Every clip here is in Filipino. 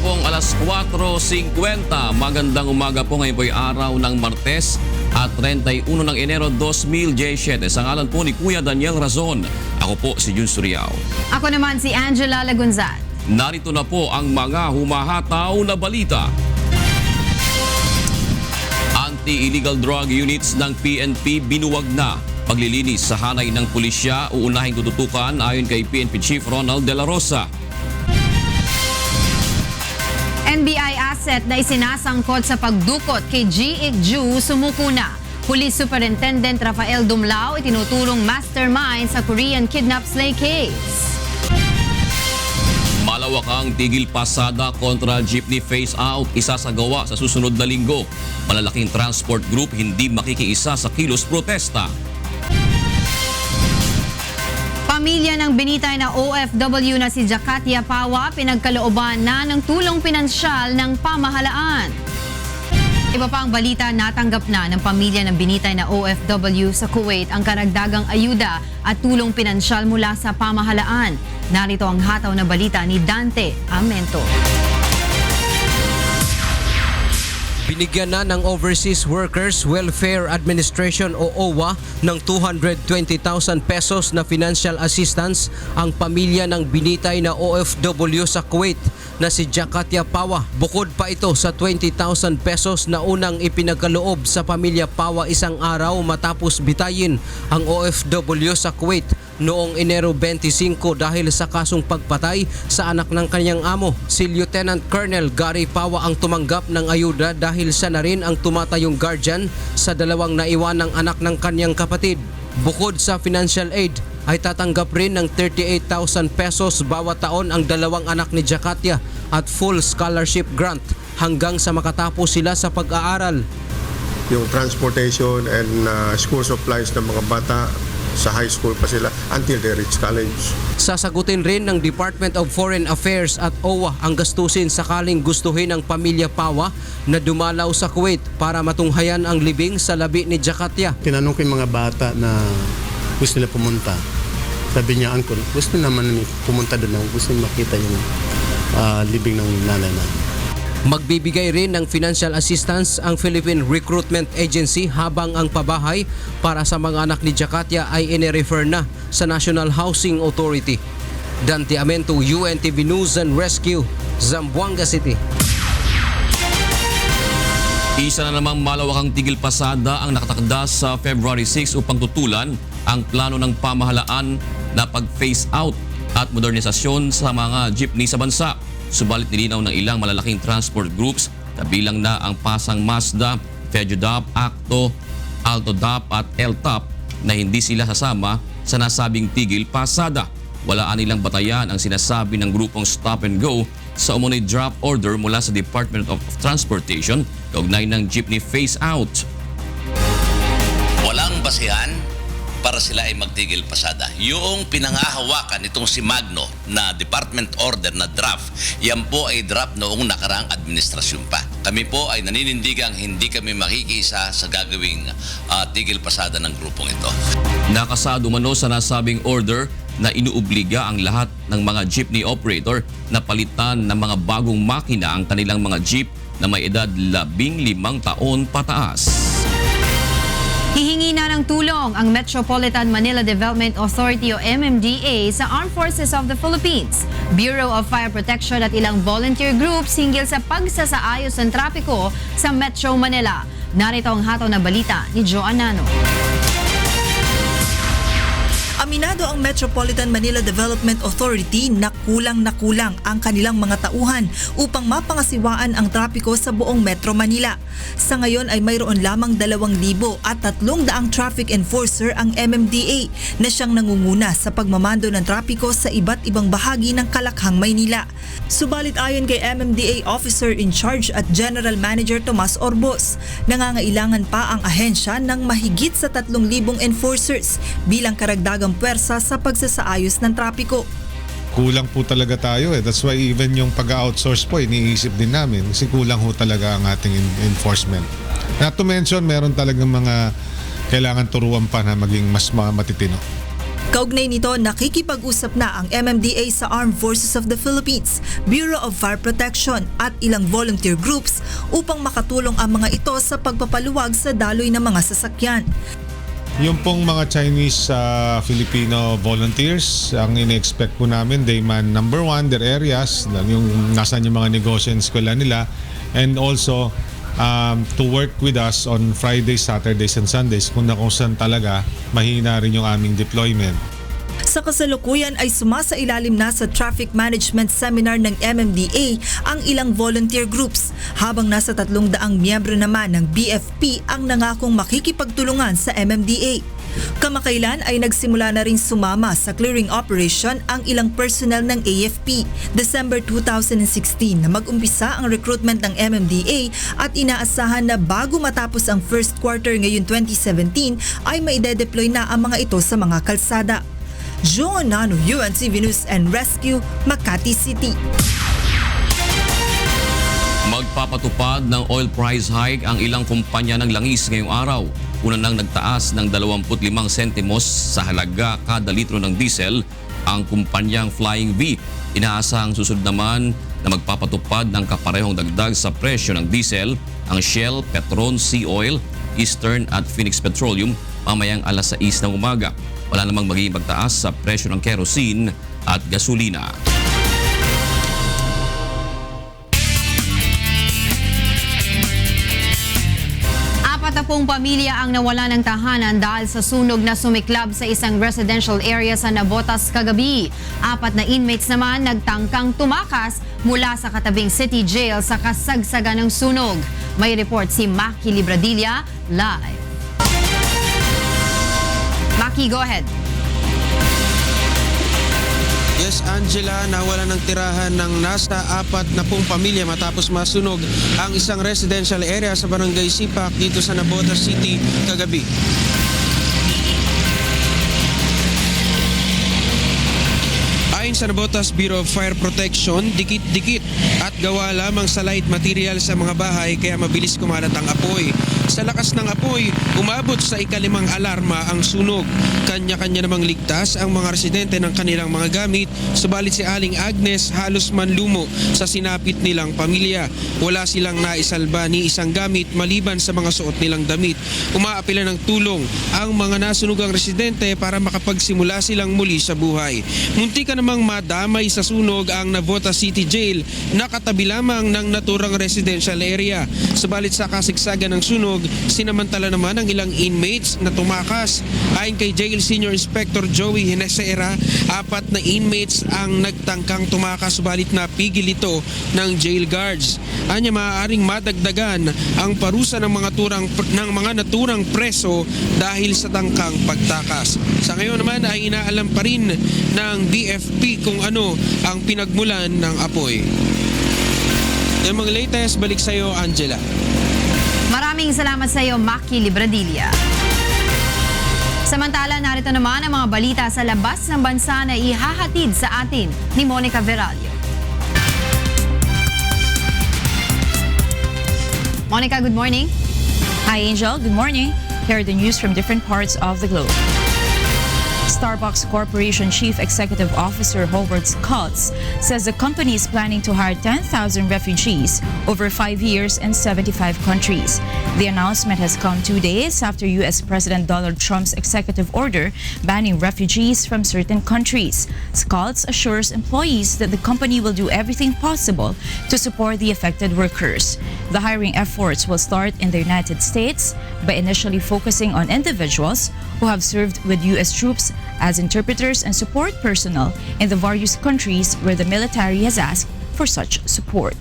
pong alas 4:50. Magandang umaga po, ngayon po ay araw ng Martes at 31 ng Enero 2017. Sa ngalan po ni Kuya Daniel Razon, ako po si Jun Suriao. Ako naman si Angela Lagunzat. Narito na po ang mga humahataw na balita. Anti-illegal drug units ng PNP binuwag na. Paglilinis sa hanay ng pulisya, uunahing tututukan ayon kay PNP Chief Ronald De La Rosa. NBI asset na isinasangkot sa pagdukot kay G. Ju sumuko na. Police Superintendent Rafael Dumlao itinutulong mastermind sa Korean kidnap slay case. Malawakang tigil pasada kontra jeepney phase-out isasagawa sa susunod na linggo. Malalaking transport group hindi makikiisa sa kilos protesta. Pamilya ng binitay na OFW na si Jakatia Pawa pinagkalooban na ng tulong pinansyal ng pamahalaan. Iba pa ang balita, natanggap na ng pamilya ng binitay na OFW sa Kuwait ang karagdagang ayuda at tulong pinansyal mula sa pamahalaan. Narito ang hataw na balita ni Dante Amento. Binigyan na ng Overseas Workers Welfare Administration o OWA ng 220,000 pesos na financial assistance ang pamilya ng binitay na OFW sa Kuwait na si Jakatia Pawa. Bukod pa ito sa 20,000 pesos na unang ipinagkaloob sa pamilya Pawa isang araw matapos bitayin ang OFW sa Kuwait noong Enero 25 dahil sa kasong pagpatay sa anak ng kanyang amo. Si Lieutenant Colonel Gary Pawa ang tumanggap ng ayuda dahil siya na rin ang tumatayong guardian sa dalawang naiwanang anak ng kanyang kapatid. Bukod sa financial aid, ay tatanggap rin ng 38,000 pesos bawat taon ang dalawang anak ni Jakatia at full scholarship grant hanggang sa makatapos sila sa pag-aaral. Yung transportation and school supplies ng mga bata sa high school pa sila until they reach college. Sasagutin rin ng Department of Foreign Affairs at OWA ang gastusin sakaling gustuhin ng pamilya Pawa na dumalaw sa Kuwait para matunghayan ang libing sa labi ni Jakatia. Tinanong ko yung mga bata na gusto nila pumunta. Sabi niya, Uncle, gusto naman pumunta doon, gusto nila makita yung libing ng nanay na. Magbibigay rin ng financial assistance ang Philippine Recruitment Agency habang ang pabahay para sa mga anak ni Jakatia ay ine-refer na sa National Housing Authority. Dante Amento, UNTV News and Rescue, Zamboanga City. Isa na namang malawakang tigil pasada ang nakatakda sa February 6 upang tutulan ang plano ng pamahalaan na pag-phase out at modernisasyon sa mga jeepney sa bansa. Subalit nilinaw ng ilang malalaking transport groups, kabilang na ang Pasang Mazda, FEDUDAP, ACTO, ALTODAP at LTAP na hindi sila sasama sa nasabing tigil pasada. Walaan nilang batayan ang sinasabi ng grupong Stop and Go sa umunay drop order mula sa Department of Transportation kaugnay ng jeepney phase out. Walang basihan para sila ay magtigil pasada. Yung pinangahawakan nitong si Magno na department order na draft, yan po ay draft noong nakaraang administrasyon pa. Kami po ay naninindigang hindi kami makikiisa sa gagawing tigil pasada ng grupong ito. Nakasado umano sa nasabing order na inuobliga ang lahat ng mga jeepney operator na palitan ng mga bagong makina ang kanilang mga jeep na may edad 15 taon pataas. Hihingi na ng tulong ang Metropolitan Manila Development Authority o MMDA sa Armed Forces of the Philippines, Bureau of Fire Protection at ilang volunteer groups hinggil sa pagsasaayos ng trapiko sa Metro Manila. Narito ang hataw na balita ni Joe Anano. Aminado ang Metropolitan Manila Development Authority na kulang ang kanilang mga tauhan upang mapangasiwaan ang trapiko sa buong Metro Manila. Sa ngayon ay mayroon lamang 2,000 at 300 traffic enforcer ang MMDA na siyang nangunguna sa pagmamando ng trapiko sa iba't ibang bahagi ng Kalakhang, Maynila. Subalit ayon kay MMDA Officer in Charge at General Manager Tomas Orbos, nangangailangan pa ang ahensya ng mahigit sa 3,000 enforcers bilang karagdagang puwersa sa pagsasaayos ng trapiko. Kulang po talaga tayo That's why even yung pag-outsource po, iniisip din namin kasi kulang ho talaga ang ating enforcement. Not to mention, meron talagang mga kailangan turuan pa na maging mas matitino. Kaugnay nito, nakikipag-usap na ang MMDA sa Armed Forces of the Philippines, Bureau of Fire Protection at ilang volunteer groups upang makatulong ang mga ito sa pagpapaluwag sa daloy ng mga sasakyan. Yung pong mga Chinese Filipino volunteers, ang ine-expect po namin, they man number one, their areas, yung nasan yung mga negosyo and eskwela nila, and also to work with us on Fridays, Saturdays, and Sundays kung saan talaga mahina rin yung aming deployment. Sa kasalukuyan ay sumasailalim na sa traffic management seminar ng MMDA ang ilang volunteer groups, habang nasa 300 miyembro naman ng BFP ang nangakong makikipagtulungan sa MMDA. Kamakailan ay nagsimula na rin sumama sa clearing operation ang ilang personnel ng AFP. December 2016 na mag-umpisa ang recruitment ng MMDA at inaasahan na bago matapos ang first quarter ngayon 2017 ay maide-deploy na ang mga ito sa mga kalsada. Joan Nano, UNTV News and Rescue, Makati City. Magpapatupad ng oil price hike ang ilang kumpanya ng langis ngayong araw. Una nang nagtaas ng 25 sentimos sa halaga kada litro ng diesel ang kumpanyang Flying V. Inaasahang susunod naman na magpapatupad ng kaparehong dagdag sa presyo ng diesel ang Shell, Petron, Sea Oil, Eastern at Phoenix Petroleum mamayang alas 6 ng umaga. Wala namang magiging pagtaas sa presyo ng kerosene at gasolina. Apatapong pamilya ang nawala ng tahanan dahil sa sunog na sumiklab sa isang residential area sa Navotas kagabi. 4 na inmates naman nagtangkang tumakas mula sa katabing city jail sa kasagsagan ng sunog. May report si Maki Libradilla live. Maki, go ahead. Yes, Angela, nawala ng tirahan ng nasa 4 na pamilya matapos masunog ang isang residential area sa Barangay Sipak dito sa Navotas City kagabi. Ayon sa Navotas Bureau of Fire Protection, dikit-dikit at gawa lamang sa light material sa mga bahay kaya mabilis kumalat ang apoy. Sa lakas ng apoy, umabot sa ika-5 alarma ang sunog. Kanya-kanya namang ligtas ang mga residente ng kanilang mga gamit, subalit si Aling Agnes halos manlumo sa sinapit nilang pamilya. Wala silang naisalba ni isang gamit maliban sa mga suot nilang damit. Umaapila ng tulong ang mga nasunugang residente para makapagsimula silang muli sa buhay. Munti ka namang madamay sa sunog ang Navotas City Jail na katabi lamang ng naturang residential area. Subalit sa kasigsagan ng sunog, sinamantala naman ang ilang inmates na tumakas. Ayon kay Jail Senior Inspector Joey Hinesera, 4 na inmates ang nagtangkang tumakas subalit napigil ito ng jail guards. Anya maaaring madagdagan ang parusa ng mga naturang preso dahil sa tangkang pagtakas. Sa ngayon naman ay inaalam pa rin ng BFP kung ano ang pinagmulan ng apoy. Yung mga latest, balik sa iyo, Angela. Maraming salamat sa iyo, Maki Libradilla. Samantala, narito naman ang mga balita sa labas ng bansa na ihahatid sa atin ni Monica Veralio. Monica, good morning. Hi, Angel. Good morning. Here are the news from different parts of the globe. Starbucks Corporation Chief Executive Officer Howard Schultz says the company is planning to hire 10,000 refugees over 5 years in 75 countries. The announcement has come 2 days after U.S. President Donald Trump's executive order banning refugees from certain countries. Schultz assures employees that the company will do everything possible to support the affected workers. The hiring efforts will start in the United States by initially focusing on individuals who have served with U.S. troops as interpreters and support personnel in the various countries where the military has asked for such support.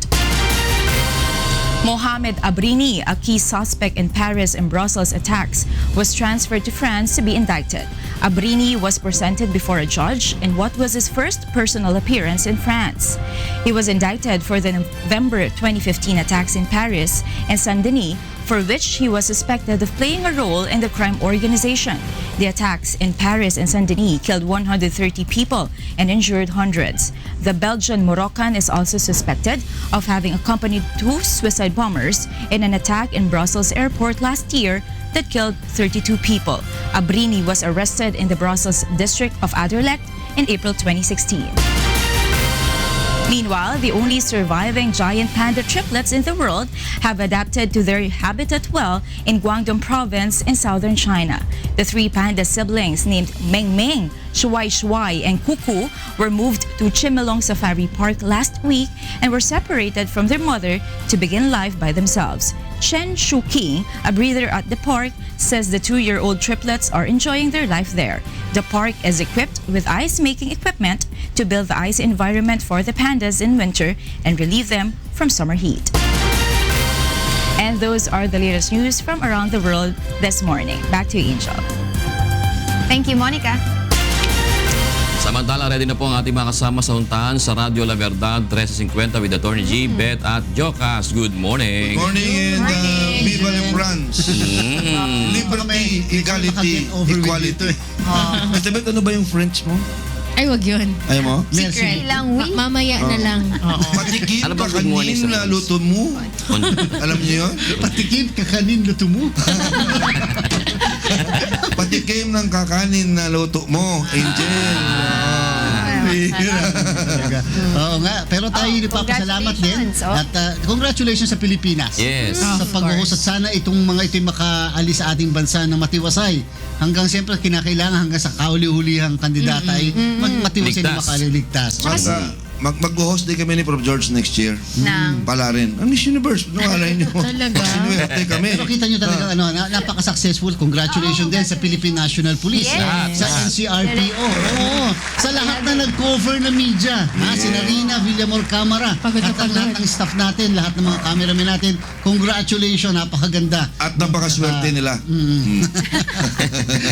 Mohamed Abrini, a key suspect in Paris and Brussels attacks, was transferred to France to be indicted. Abrini was presented before a judge in what was his first personal appearance in France. He was indicted for the November 2015 attacks in Paris and Saint-Denis, for which he was suspected of playing a role in the crime organization. The attacks in Paris and Saint-Denis killed 130 people and injured hundreds. The Belgian-Moroccan is also suspected of having accompanied 2 suicide bombers in an attack in Brussels airport last year that killed 32 people. Abrini was arrested in the Brussels district of Anderlecht in April 2016. Meanwhile, the only surviving giant panda triplets in the world have adapted to their habitat well in Guangdong province in southern China. The three panda siblings named Meng Meng, Shuai Shuai, and Kuku were moved to Chimelong Safari Park last week and were separated from their mother to begin life by themselves. Chen Shuqing, a breeder at the park, says the 2-year-old triplets are enjoying their life there. The park is equipped with ice-making equipment to build the ice environment for the pandas in winter and relieve them from summer heat. And those are the latest news from around the world this morning. Back to you, Angel. Thank you, Monica. Samantala, ready na po ang ating mga kasama sa untahan sa Radyo La Verdad 1350 with Attorney G, Beth at Jocas. Good morning. Good morning and viva la France. Liberty, equality, equality. Basta Beth, ano ba yung French mo? Ay, wag yun. Ayaw mo? Secret lang, we. Mamaya na lang. Patikim Ano ba ka good morning kanin sa na luto mo. Alam niyo yun? Patikim ka kanin luto mo. Patikim ng kakanin na luto mo, Angel. Oo nga, pero tayo nagpapasalamat din. congratulations, oh. At congratulations sa Pilipinas. Yes. Sa pag-uhos at sana itong mga ito'y makaalis sa ating bansa ng matiwasay. Hanggang siyempre kinakailangan hanggang sa kauli-hulihang kandidata ay matiwasay na Ligtas. makaliligtas. Mag-host din kami ni Prof. George next year. Nang. Pala rin. Ang Miss Universe, nungalay niyo. Talaga? Sinuwerte kami. Pero kita nyo talaga napaka-successful. Congratulations din sa Philippine National Police. Yes. Sa NCRPO. Oo. Sa lahat na nag-cover na media. Sina Rina Villamor Camara. Pagod na At ang pagod. lahat ng staff natin, lahat ng mga cameramen natin. Congratulations. Napakaganda. At napakaswerte nila.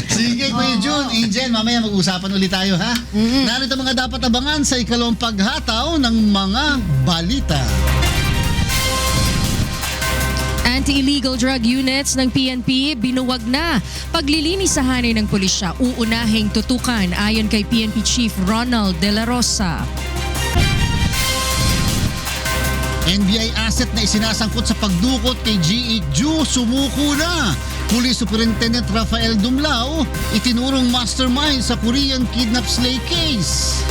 Sige, Kuya Jun, Angel, mamaya mag-usapan ulit tayo, ha? Narito mga dapat abangan sa ikalawang paghataw ng mga balita. Anti-illegal drug units ng PNP binuwag na. Paglilinis sa hanay ng pulisya, uunahing tutukan ayon kay PNP Chief Ronald De La Rosa. NBI asset na isinasangkot sa pagdukot kay G.E. Ju sumuko na. Police Superintendent Rafael Dumlao itinurong mastermind sa Korean kidnap slay case.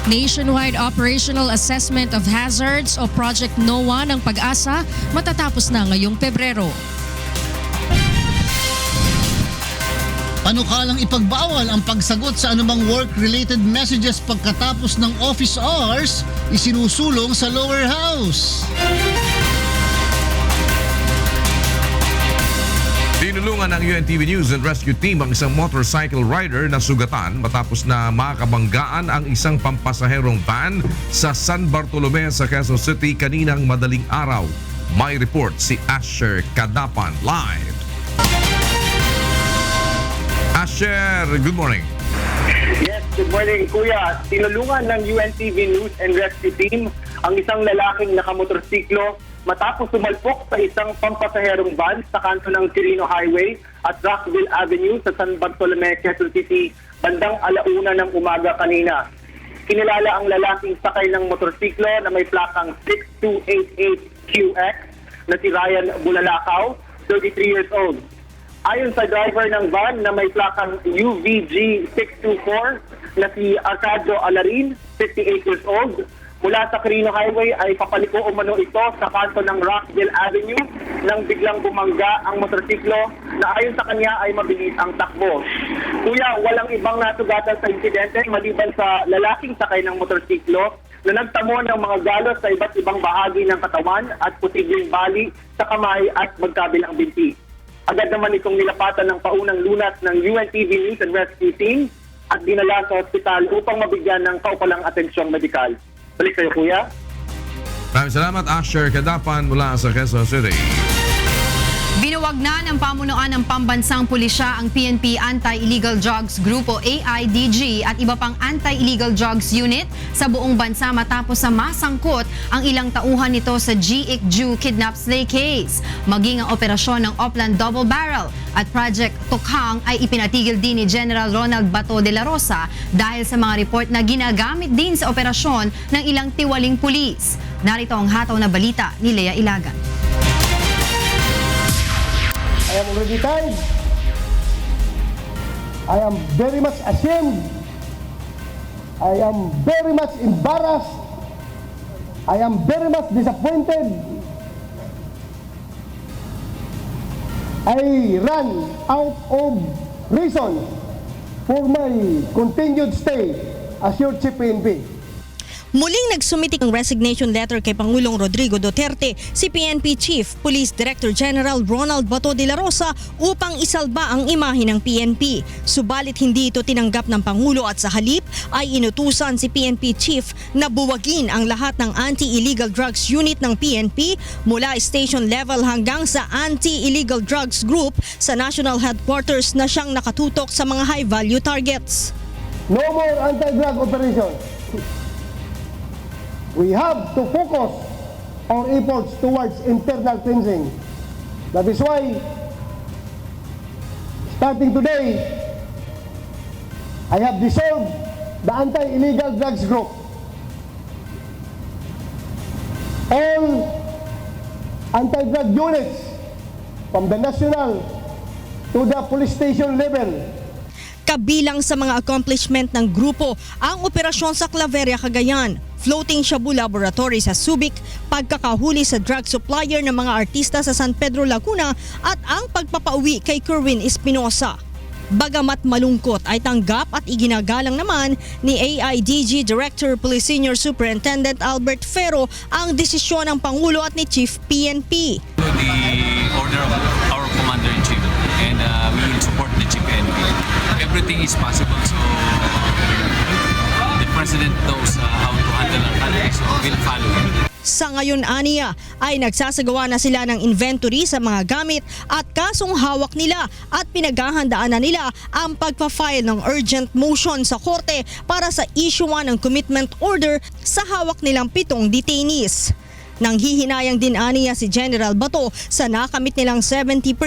Nationwide Operational Assessment of Hazards o Project NOAA ng Pag-asa matatapos na ngayong Pebrero. Panukalang ipagbawal ang pagsagot sa anumang work-related messages pagkatapos ng office hours, isinusulong sa lower house. Tinulungan ng UNTV News and Rescue Team ang isang motorcycle rider na sugatan matapos na makabanggaan ang isang pampasaherong van sa San Bartolome sa Quezon City kaninang madaling araw. May report si Asher Kadapan live. Asher, good morning. Yes, good morning, Kuya. Tinulungan ng UNTV News and Rescue Team ang isang lalaking nakamotorsiklo matapos sumalpok sa isang pampasaherong van sa kanto ng Quirino Highway at Rockville Avenue sa San Bartolome, Quezon City, bandang 1:00 ng umaga kanina. Kinilala ang lalaking sakay ng motorsiklo na may plakang 6288QX na si Ryan Bulalakaw, 33 years old. Ayon sa driver ng van na may plakang UVG 624 na si Arcadio Alarin, 58 years old, mula sa Quirino Highway ay papaliko umano ito sa kanto ng Rockville Avenue nang biglang bumangga ang motorsiklo na ayon sa kanya ay mabilis ang takbo. Kuya, walang ibang nasugatan sa insidente maliban sa lalaking sakay ng motorsiklo na nagtamo ng mga galos sa iba't ibang bahagi ng katawan at posibleng bali sa kamay at magkabilang binti. Agad naman itong nilapatan ng paunang lunas ng UNTV News and Rescue Team at dinala sa ospital upang mabigyan ng kaukulang atensyong medikal. Balik kayo, Kuya. Maraming salamat, Asher Kadapan mula sa Quezon City. Binuwag na ng pamunuan ng pambansang pulisya ang PNP Anti-Illegal Drugs Group o AIDG at iba pang Anti-Illegal Drugs Unit sa buong bansa matapos sa masangkot ang ilang tauhan nito sa G.E. Ju kidnap slay case. Maging ang operasyon ng Oplan Double Barrel at Project Tukhang ay ipinatigil din ni General Ronald Bato de la Rosa dahil sa mga report na ginagamit din sa operasyon ng ilang tiwaling pulis. Narito ang hataw na balita ni Lea Ilagan. I am already tired. I am very much ashamed. I am very much embarrassed. I am very much disappointed. I ran out of reason for my continued stay as your Chief PNP. Muling nagsumitik ng resignation letter kay Pangulong Rodrigo Duterte si PNP Chief Police Director General Ronald Bato de la Rosa upang isalba ang imahe ng PNP. Subalit hindi ito tinanggap ng Pangulo at sa halip ay inutusan si PNP Chief na buwagin ang lahat ng Anti-Illegal Drugs Unit ng PNP mula station level hanggang sa Anti-Illegal Drugs Group sa National Headquarters na siyang nakatutok sa mga high-value targets. No more anti-drug operation. We have to focus our efforts towards internal cleansing. That is why, starting today, I have dissolved the Anti-Illegal Drugs Group. All anti-drug units from the national to the police station level. Kabilang sa mga accomplishment ng grupo ang operasyon sa Claveria, Cagayan, floating shabu laboratory sa Subic, pagkakahuli sa drug supplier ng mga artista sa San Pedro, Laguna at ang pagpapauwi kay Kerwin Espinosa. Bagamat malungkot ay tanggap at iginagalang naman ni AIDG Director Police Senior Superintendent Albert Ferro ang desisyon ng Pangulo at ni Chief PNP. The order of our Commander-in-Chief and we will support the Chief PNP. Everything is possible, so the President knows how to handle our country, so we'll follow him. Sa ngayon, aniya, ay nagsasagawa na sila ng inventory sa mga gamit at kasong hawak nila at pinaghahandaan na nila ang pagpa-file ng urgent motion sa korte para sa issuean ng commitment order sa hawak nilang 7 detainees. Nang hihinayang din aniya si General Bato sa nakamit nilang 70%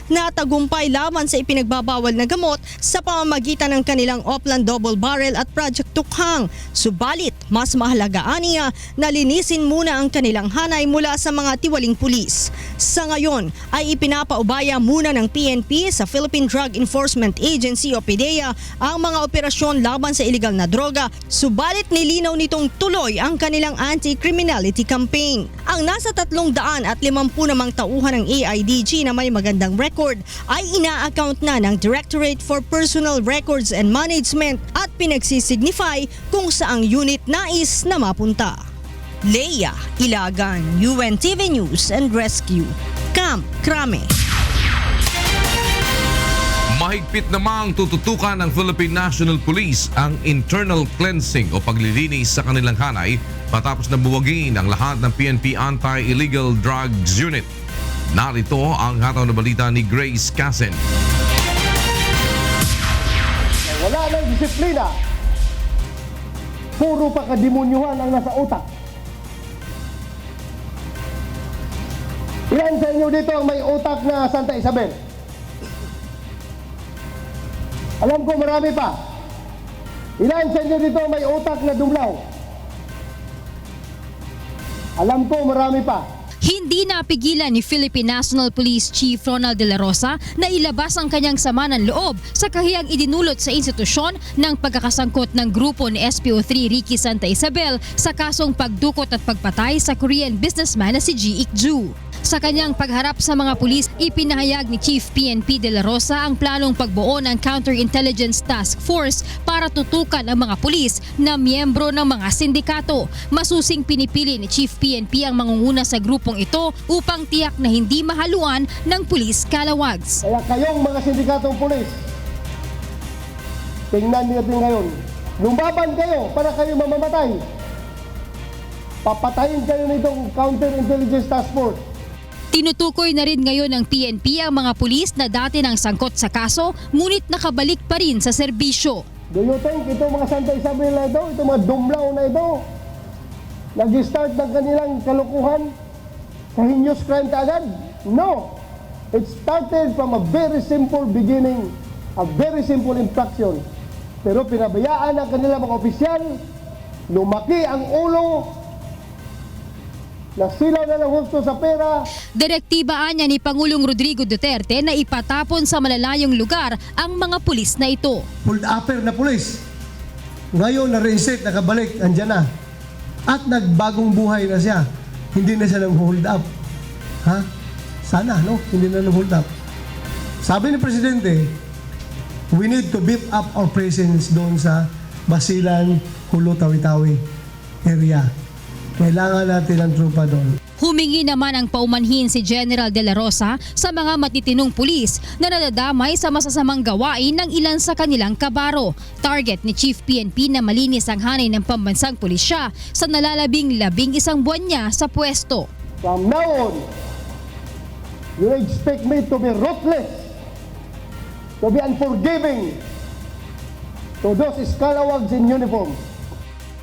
na tagumpay laban sa ipinagbabawal na gamot sa pamamagitan ng kanilang Oplan Double Barrel at Project Tukhang. Subalit, mas mahalaga aniya na linisin muna ang kanilang hanay mula sa mga tiwaling pulis. Sa ngayon ay ipinapaubaya muna ng PNP sa Philippine Drug Enforcement Agency o PDEA ang mga operasyon laban sa iligal na droga. Subalit nilinaw nitong tuloy ang kanilang anti-criminality campaign. Ang nasa 350 namang tauhan ng AIDG na may magandang record ay ina-account na ng Directorate for Personal Records and Management at pinagsisignify kung saang unit nais na mapunta. Leia Ilagan, UNTV News and Rescue, Camp Crame. Mahigpit namang tututukan ng Philippine National Police ang internal cleansing o paglilinis sa kanilang hanay matapos na buwagin ang lahat ng PNP Anti-Illegal Drugs Unit. Narito ang hataw na balita ni Grace Casen. Wala nang disiplina. Puro pa kademonyohan ang nasa utak. Ilan sa inyo dito ang may utak na Santa Isabel? Alam ko marami pa. Ilan sa inyo dito may utak na Dumlao? Alam ko marami pa. Hindi napigilan ni Philippine National Police Chief Ronald De La Rosa na ilabas ang kanyang sama ng loob sa kahiyang idinulot sa institusyon ng pagkakasangkot ng grupo ni SPO3 Ricky Santa Isabel sa kasong pagdukot at pagpatay sa Korean businessman na si Ji Ik-ju. Sa kanyang pagharap sa mga pulis, ipinahayag ni Chief PNP De La Rosa ang planong pagbuo ng Counterintelligence Task Force para tutukan ang mga pulis na miyembro ng mga sindikato. Masusing pinipili ni Chief PNP ang mangunguna sa grupong ito upang tiyak na hindi mahaluan ng pulis kalawags. Kaya kayong mga sindikatong pulis, tingnan niyo din ngayon. Lumaban kayo para kayo mamamatay. Papatayin kayo nitong Counterintelligence Task Force. Tinutukoy na rin ngayon ng PNP ang mga pulis na dati nang sangkot sa kaso ngunit nakabalik pa rin sa serbisyo. Do you think itong mga Santa Isabel na ito, itong mga Dumlao na ito, nag-start ng kanilang kalukuhan sa heinous crime kaagad? No! It started from a very simple beginning, a very simple infraction. Pero pinabayaan ng kanilang mga opisyal, lumaki ang ulo, na sila na lang husto sa pera. Direktibaan niya ni Pangulong Rodrigo Duterte na ipatapon sa malalayong lugar ang mga pulis na ito. Pulled upper na pulis. Ngayon na-reinstate, nakabalik, andyan na. At nagbagong buhay na siya. Hindi na siya nang-hold up. Ha? Sana, no? Hindi na nang-hold up. Sabi ni Presidente, we need to beef up our presence doon sa Basilan, Hulo, Tawi-Tawi area. Kailangan natin ang trupa doon. Humingi naman ang paumanhin si General De La Rosa sa mga matitinong pulis na nadadamay sa masasamang gawain ng ilan sa kanilang kabaro. Target ni Chief PNP na malinis ang hanay ng pambansang pulisya sa nalalabing-labing isang buwan niya sa pwesto. From now on, you expect me to be ruthless, to be unforgiving to those scalawags in uniform.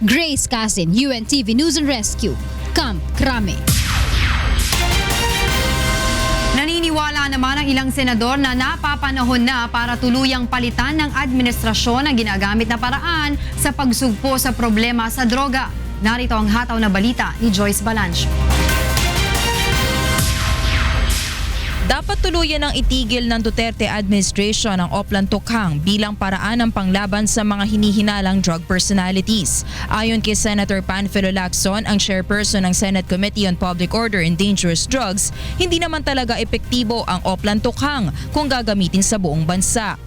Grace Casin, UNTV News and Rescue, Camp Crame. Naniniwala naman ang ilang senador na napapanahon na para tuluyang palitan ng administrasyon ang ginagamit na paraan sa pagsugpo sa problema sa droga. Narito ang hataw na balita ni Joyce Balancio. Dapat tuluyan ng itigil ng Duterte administration ang Oplan Tokhang bilang paraan ng panglaban sa mga hinihinalang drug personalities. Ayon kay Senator Panfilo Lacson, ang chairperson ng Senate Committee on Public Order and Dangerous Drugs, hindi naman talaga epektibo ang Oplan Tokhang kung gagamitin sa buong bansa.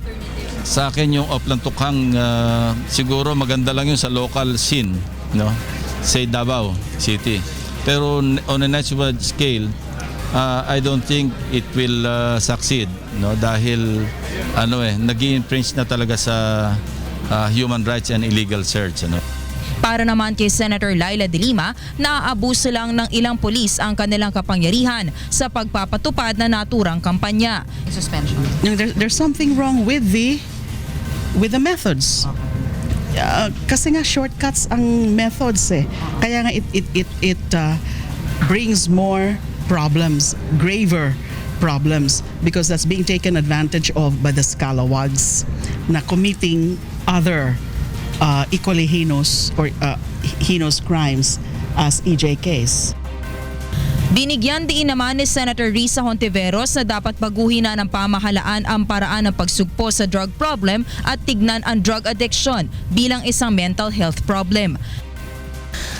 Sa akin yung Oplan Tokhang siguro maganda lang yun sa local scene, no? Say Davao City. Pero on a national scale, I don't think it will succeed, no, dahil nag-i-infringe na talaga sa human rights and illegal search, ano. Para naman kay Senator Laila De Lima, naaabuso lang ng ilang pulis ang kanilang kapangyarihan sa pagpapatupad na naturang kampanya. Suspension. There's something wrong with the methods. Kasi nga shortcuts ang methods eh. Kaya nga it brings more problems, graver problems, because that's being taken advantage of by the scalawags na committing other equally heinous or heinous crimes as EJKs. Binigyan din naman ni Senator Risa Hontiveros na dapat baguhin na ng pamahalaan ang paraan ng pagsugpo sa drug problem at tignan ang drug addiction bilang isang mental health problem.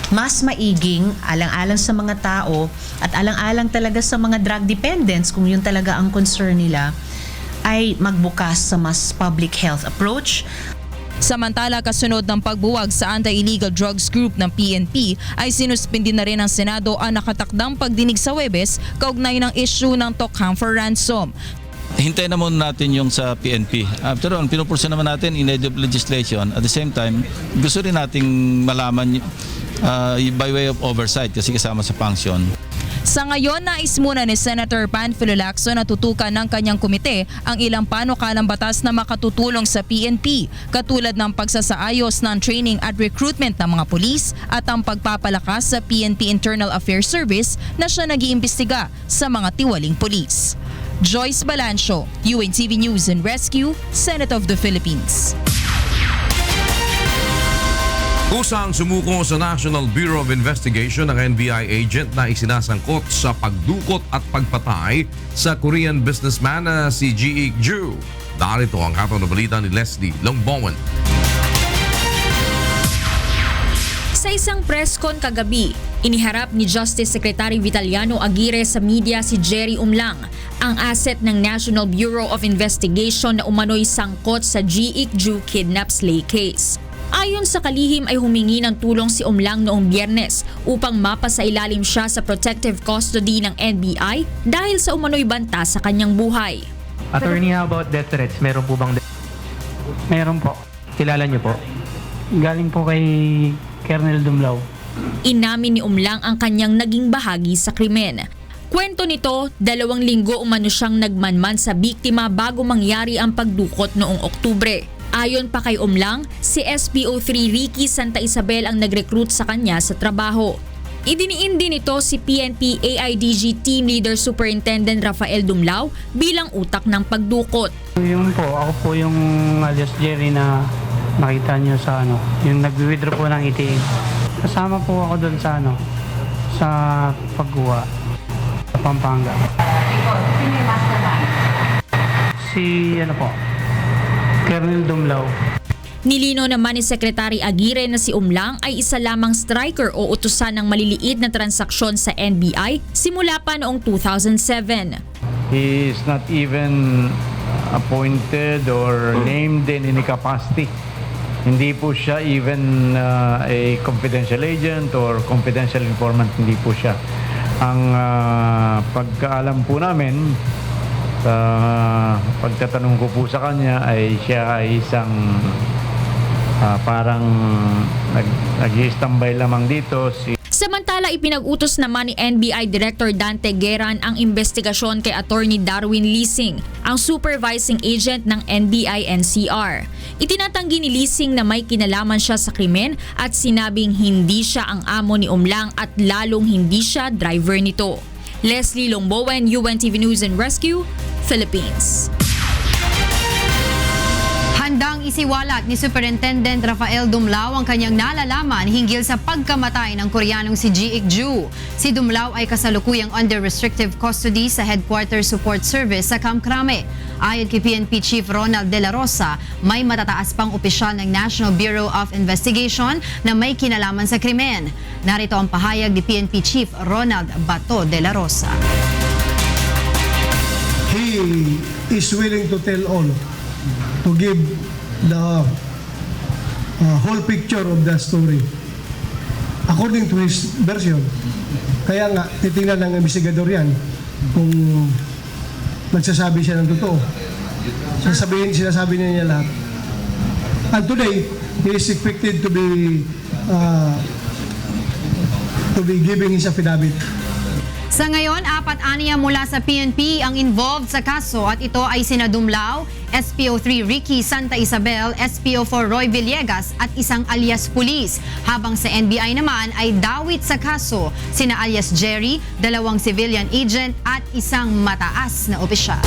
Mas maiging alang-alang sa mga tao at alang-alang talaga sa mga drug dependents, kung yun talaga ang concern nila, ay magbukas sa mas public health approach. Samantala, kasunod ng pagbuwag sa Anti-Illegal Drugs Group ng PNP, ay sinuspindi na rin ng Senado ang nakatakdang pagdinig sa Huwebes kaugnay ng issue ng Tokhang for ransom. Hintayin na muna natin yung sa PNP. After all, pinupursa naman natin in aid of legislation. At the same time, gusto rin nating malaman by way of oversight kasi kasama sa function. Sa ngayon, nais muna ni Senator Panfilo Lacson na tutukan ng kanyang komite ang ilang panukalang batas na makatutulong sa PNP, katulad ng pagsasaayos ng training at recruitment ng mga pulis at ang pagpapalakas sa PNP Internal Affairs Service na siya nag-iimbestiga sa mga tiwaling pulis. Joyce Balancio, UNTV News and Rescue, Senate of the Philippines. Kusang sumuko sa National Bureau of Investigation ng NBI agent na isinasangkot sa pagdukot at pagpatay sa Korean businessman na si Ji-ik Ju. Darito ang hataw na balita ni Leslie Longbowen. Sa isang press con kagabi, iniharap ni Justice Secretary Vitaliano Aguirre sa media si Jerry Umlang, ang asset ng National Bureau of Investigation na umano'y sangkot sa Ji-ik Ju kidnap slay case. Ayon sa kalihim ay humingi ng tulong si Umlang noong Biyernes upang mapasailalim siya sa protective custody ng NBI dahil sa umano'y banta sa kanyang buhay. Attorney, how about death threats? Meron po bang Meron po. Kilala niyo po? Galing po kay Colonel Dumlao. Inamin ni Umlang ang kanyang naging bahagi sa krimen. Kwento nito, 2 linggo umano siyang nagmanman sa biktima bago mangyari ang pagdukot noong Oktubre. Ayon pa kay Umlang, si SPO3 Ricky Santa Isabel ang nag-recruit sa kanya sa trabaho. Idiniin din ito si PNP AIDG Team Leader Superintendent Rafael Dumlao bilang utak ng pagdukot. Yun po, ako po yung alias Jerry na nakita niyo sa yung nag-withdraw po ng ATM. Kasama po ako doon sa sa pagguha sa Pampanga. Sino yung mastermind? Si Colonel Dumlao. Nilino naman ni Secretary Aguirre na si Umlang ay isa lamang striker o utusan ng maliliit na transaksyon sa NBI simula pa noong 2007. He is not even appointed or named in any capacity. Hindi po siya even a confidential agent or confidential informant, hindi po siya. Ang pagkaalam po namin, sa pagtatanong ko po sa kanya ay siya ay isang parang nag-i-standby lamang dito. Samantala, ipinag-utos naman ni NBI Director Dante Gueran ang investigasyon kay Attorney Darwin Leasing, ang supervising agent ng NBI-NCR. Itinatanggi ni Leasing na may kinalaman siya sa krimen at sinabing hindi siya ang amo ni Umlang at lalong hindi siya driver nito. Leslie Longbowen, UNTV News and Rescue, Philippines. Handang isiwalat ni Superintendent Rafael Dumlao ang kanyang nalalaman hinggil sa pagkamatay ng Koreanong si Ji Ik-ju. Si Dumlao ay kasalukuyang under restrictive custody sa Headquarters Support Service sa Camp Crame. Ayon kay PNP Chief Ronald De La Rosa, may matataas pang opisyal ng National Bureau of Investigation na may kinalaman sa krimen. Narito ang pahayag ni PNP Chief Ronald Bato De La Rosa. He is willing to tell all, to give the whole picture of the story according to his version. Kaya nga, titingnan ng investigador yan kung nagsasabi siya ng totoo. Sinasabi niya lahat. And today, he is expected to be giving his affidavit. Sa ngayon, 4 mula sa PNP ang involved sa kaso at ito ay sina Dumlao, SPO3 Ricky Santa Isabel, SPO4 Roy Villegas at isang alias pulis. Habang sa NBI naman ay dawit sa kaso sina alias Jerry, 2 civilian agent at isang mataas na opisyal.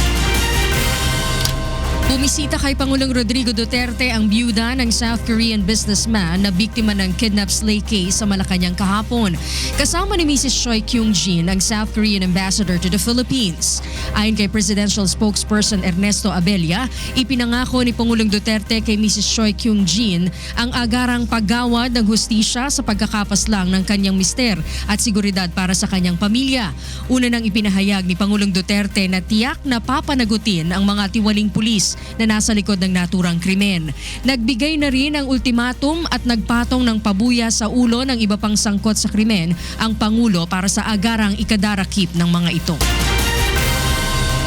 Bumisita kay Pangulong Rodrigo Duterte ang byuda ng South Korean businessman na biktima ng kidnap slay case sa Malacanang kahapon. Kasama ni Mrs. Choi Kyung-jin, ang South Korean ambassador to the Philippines. Ayon kay Presidential Spokesperson Ernesto Abella, ipinangako ni Pangulong Duterte kay Mrs. Choi Kyung-jin ang agarang paggawad ng hustisya sa pagkakapaslang ng kanyang mister at seguridad para sa kanyang pamilya. Una nang ipinahayag ni Pangulong Duterte na tiyak na papanagutin ang mga tiwaling pulis na nasa likod ng naturang krimen. Nagbigay na rin ng ultimatum at nagpatong ng pabuya sa ulo ng iba pang sangkot sa krimen ang Pangulo para sa agarang ikadarakip ng mga ito.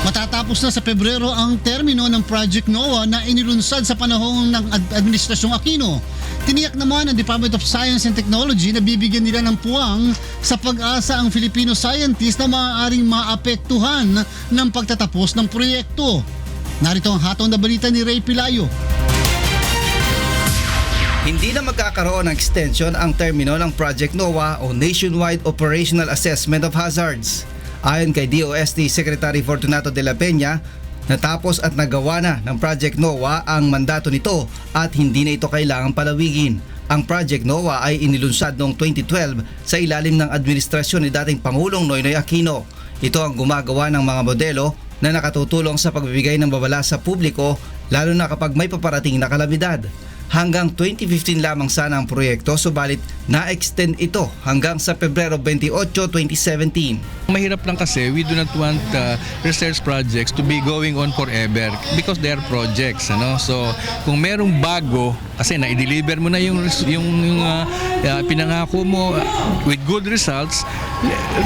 Matatapos na sa Pebrero ang termino ng Project NOAA na inilunsad sa panahon ng Administrasyong Aquino. Tiniyak naman ng Department of Science and Technology na bibigyan nila ng puwang sa pag-asa ang Filipino scientists na maaaring maapektuhan ng pagtatapos ng proyekto. Narito ang hatong na balita ni Ray Pilayo. Hindi na magkakaroon ng extension ang termino ng Project NOAA o Nationwide Operational Assessment of Hazards. Ayon kay DOST Secretary Fortunato de la Peña, natapos at nagawa na ng Project NOAA ang mandato nito at hindi na ito kailangang palawigin. Ang Project NOAA ay inilunsad noong 2012 sa ilalim ng administrasyon ni dating Pangulong Noynoy Aquino. Ito ang gumagawa ng mga modelo na nakatutulong sa pagbibigay ng babala sa publiko lalo na kapag may paparating na kalamidad. Hanggang 2015 lamang sana ang proyekto, subalit na-extend ito hanggang sa Pebrero 28, 2017. Mahirap lang kasi we do not want research projects to be going on forever because they are projects. So kung merong bago, kasi na-deliver mo na yung pinangako mo with good results,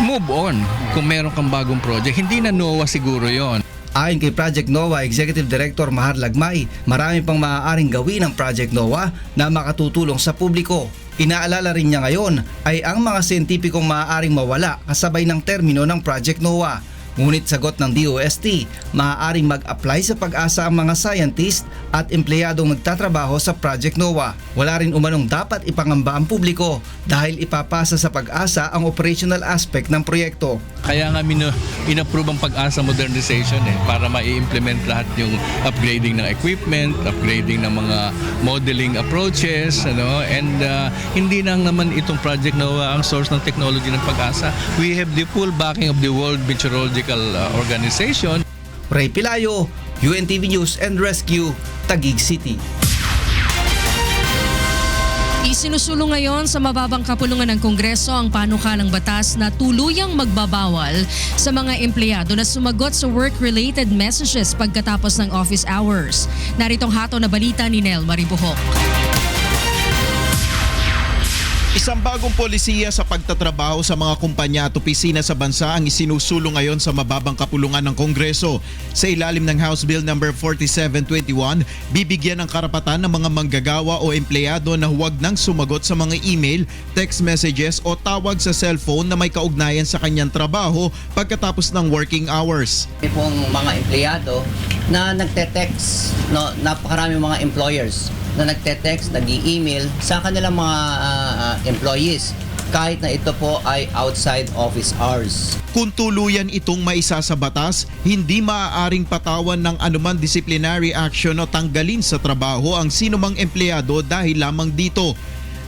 move on kung meron kang bagong project. Hindi na NOAA siguro yon. Ayon kay Project NOAA Executive Director Mahar Lagmay, marami pang maaaring gawin ng Project NOAA na makatutulong sa publiko. Inaalala rin niya ngayon ay ang mga siyentipikong maaaring mawala kasabay ng termino ng Project NOAA. Ngunit sagot ng DOST, maaaring mag-apply sa pag-asa ang mga scientist at empleyadong nagtatrabaho sa Project NOAA. Wala rin umanong dapat ipangamba ang publiko dahil ipapasa sa pag-asa ang operational aspect ng proyekto. Kaya nga in-approve ang pag-asa modernization para ma-implement lahat yung upgrading ng equipment, upgrading ng mga modeling approaches, and hindi lang naman itong Project NOAA ang source ng technology ng pag-asa. We have the full backing of the World Meteorological Organization. Ray Pilayo, UNTV News and Rescue, Taguig City. Isinusulong ngayon sa mababang kapulungan ng Kongreso ang panukalang batas na tuluyang magbabawal sa mga empleyado na sumagot sa work-related messages pagkatapos ng office hours. Naritong hato na balita ni Nel Maribuhok. Isang bagong polisiya sa pagtatrabaho sa mga kumpanya at opisina sa bansa ang isinusulong ngayon sa mababang kapulungan ng Kongreso. Sa ilalim ng House Bill No. 4721, bibigyan ng karapatan ng mga manggagawa o empleyado na huwag nang sumagot sa mga email, text messages o tawag sa cellphone na may kaugnayan sa kanyang trabaho pagkatapos ng working hours. May pong mga empleyado na nagte-text, napakarami mga employers na nagte-text, nag-i-email sa kanilang mga employees kahit na ito po ay outside office hours. Kung tuluyan itong maisa sa batas, hindi maaaring patawan ng anuman disciplinary action o tanggalin sa trabaho ang sinumang empleyado dahil lamang dito.